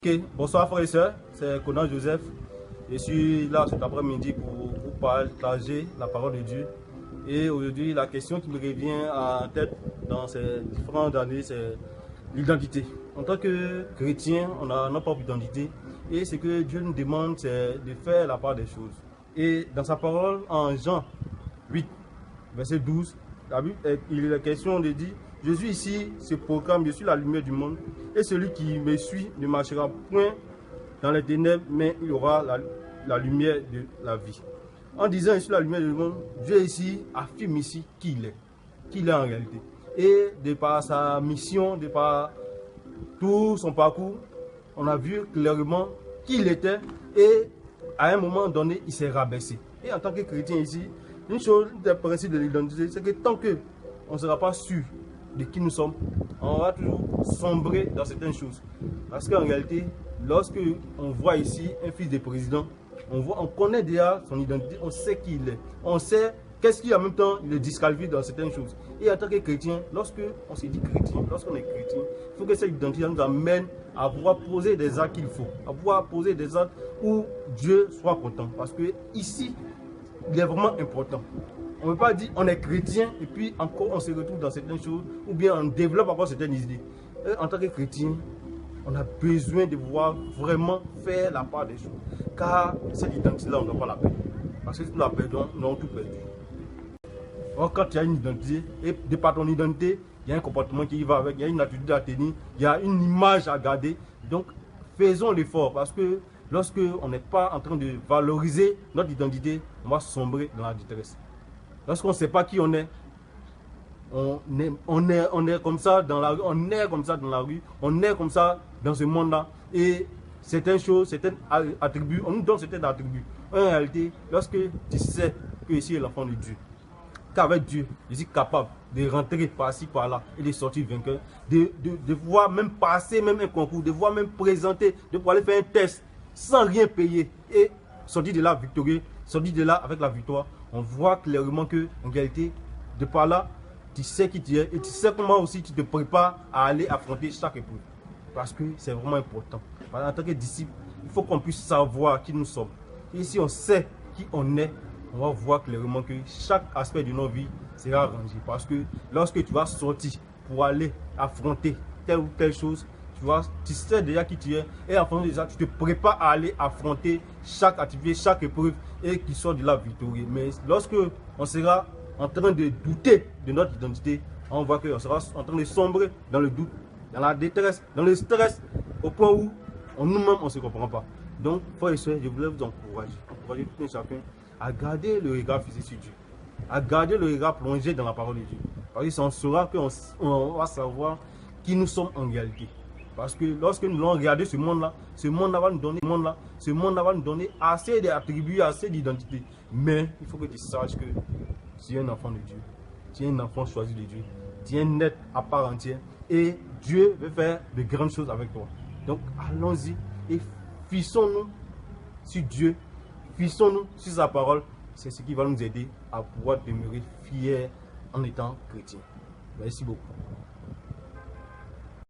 Ok, bonsoir frères et sœurs, c'est Conan Joseph. Je suis là cet après-midi pour vous partager la parole de Dieu. Et aujourd'hui, la question qui me revient en tête dans ces différentes années, c'est l'identité. En tant que chrétien, on a notre propre identité. Et ce que Dieu nous demande, c'est de faire la part des choses. Et dans sa parole, en Jean 8, verset 12, il est question de dire: Jésus ici se proclame, je suis la lumière du monde, et celui qui me suit ne marchera point dans les ténèbres, mais il aura la lumière de la vie. En disant je suis la lumière du monde, Dieu ici affirme ici qui il est en réalité. Et de par sa mission, de par tout son parcours, on a vu clairement qui il était, et à un moment donné, il s'est rabaissé. Et en tant que chrétien ici, une chose, des principes de l'identité, c'est que tant qu'on ne sera pas sûr de qui nous sommes, on va toujours sombrer dans certaines choses. Parce qu'en réalité, lorsque on voit ici un fils de président, on connaît déjà son identité, on sait qui il est, on sait qu'est-ce qui en même temps le disqualifie dans certaines choses. Et en tant que chrétien, lorsque on se dit chrétien, lorsqu'on est chrétien, il faut que cette identité nous amène à pouvoir poser des actes qu'il faut, à pouvoir poser des actes où Dieu soit content. Parce que ici, il est vraiment important. On ne peut pas dire on est chrétien et puis encore on se retrouve dans certaines choses ou bien on développe encore certaines idées. Et en tant que chrétien, on a besoin de pouvoir vraiment faire la part des choses. Car cette identité-là, on ne doit pas la perdre. Parce que si nous la perdons, nous avons tout perdu. Or, quand il y a une identité, et de par ton identité, il y a un comportement qui y va avec, il y a une attitude à tenir, il y a une image à garder. Donc, faisons l'effort parce que lorsque on n'est pas en train de valoriser notre identité, on va sombrer dans la détresse. Lorsqu'on ne sait pas qui on est comme ça dans la rue, on est comme ça dans la rue, on est comme ça dans ce monde-là. Et certaines choses, certains attributs, on nous donne certains attributs. En réalité, lorsque tu sais que ici est l'enfant de Dieu, qu'avec Dieu, je suis capable de rentrer par-ci, par-là et de sortir vainqueur, de pouvoir même passer même un concours, de pouvoir même présenter, de pouvoir aller faire un test sans rien payer et sortir de là victorieux, sortir de là avec la victoire. On voit clairement que en réalité, de par là, tu sais qui tu es et tu sais comment aussi tu te prépares à aller affronter chaque épreuve. Parce que c'est vraiment important. En tant que disciple, il faut qu'on puisse savoir qui nous sommes. Et si on sait qui on est, on va voir clairement que chaque aspect de nos vies sera rangé. Parce que lorsque tu vas sortir pour aller affronter telle ou telle chose, tu sais déjà qui tu es. Et en fonction de ça, tu te prépares à aller affronter chaque activité, chaque épreuve et qui sort de la victoire. Mais lorsque on sera en train de douter de notre identité, on voit qu'on sera en train de sombrer dans le doute, dans la détresse, dans le stress, au point où nous-mêmes on ne se comprend pas. Donc, frères et sœurs, je voulais vous encourager tout un chacun à garder le regard fixé sur Dieu, à garder le regard plongé dans la parole de Dieu. Parce que on saura qu'on va savoir qui nous sommes en réalité. Parce que lorsque nous allons regarder ce monde-là va nous donner assez d'attributs, assez d'identité. Mais il faut que tu saches que tu es un enfant de Dieu, tu es un enfant choisi de Dieu, tu es un être à part entière et Dieu veut faire de grandes choses avec toi. Donc allons-y et fixons-nous sur Dieu, fixons-nous sur sa parole. C'est ce qui va nous aider à pouvoir demeurer fiers en étant chrétiens. Merci beaucoup.